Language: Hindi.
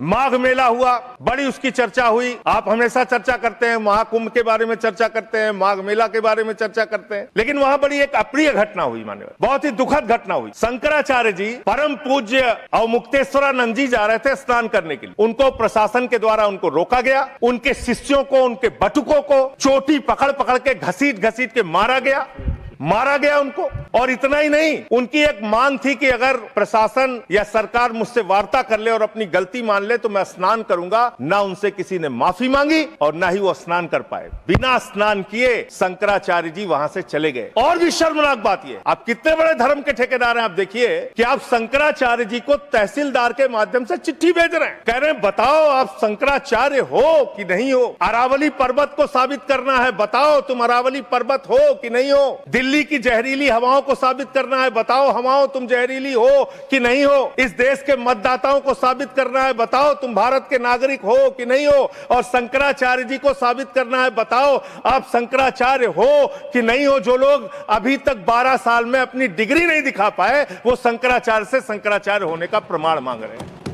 माघ मेला हुआ, बड़ी उसकी चर्चा हुई। आप हमेशा चर्चा करते हैं, महाकुंभ के बारे में चर्चा करते हैं, माघ मेला के बारे में चर्चा करते हैं, लेकिन वहां बड़ी एक अप्रिय घटना हुई, मान्यवर, बहुत ही दुखद घटना हुई। शंकराचार्य जी, परम पूज्य अवमुक्तेश्वरानंद जी जा रहे थे स्नान करने के लिए। उनको प्रशासन के द्वारा उनको रोका गया। उनके शिष्यों को, उनके बटुकों को चोटी पकड़ पकड़ के घसीट घसीट के मारा गया उनको। और इतना ही नहीं, उनकी एक मांग थी कि अगर प्रशासन या सरकार मुझसे वार्ता कर ले और अपनी गलती मान ले तो मैं स्नान करूंगा। ना उनसे किसी ने माफी मांगी और ना ही वो स्नान कर पाए। बिना स्नान किए शंकराचार्य जी वहां से चले गए। और भी शर्मनाक बात ये, आप कितने बड़े धर्म के ठेकेदार हैं। आप देखिए कि आप शंकराचार्य जी को तहसीलदार के माध्यम से चिट्ठी भेज रहे हैं, कह रहे हैं बताओ आप शंकराचार्य हो कि नहीं हो। अरावली पर्वत को साबित करना है, बताओ तुम अरावली पर्वत हो कि नहीं हो। दिल्ली की जहरीली हवाओं को साबित करना है, बताओ हवाओं तुम जहरीली हो कि नहीं हो। इस देश के मतदाताओं को साबित करना है, बताओ तुम भारत के नागरिक हो कि नहीं हो। और शंकराचार्य जी को साबित करना है, बताओ आप शंकराचार्य हो कि नहीं हो। जो लोग अभी तक 12 साल में अपनी डिग्री नहीं दिखा पाए, वो शंकराचार्य से शंकराचार्य होने का प्रमाण मांग रहे हैं।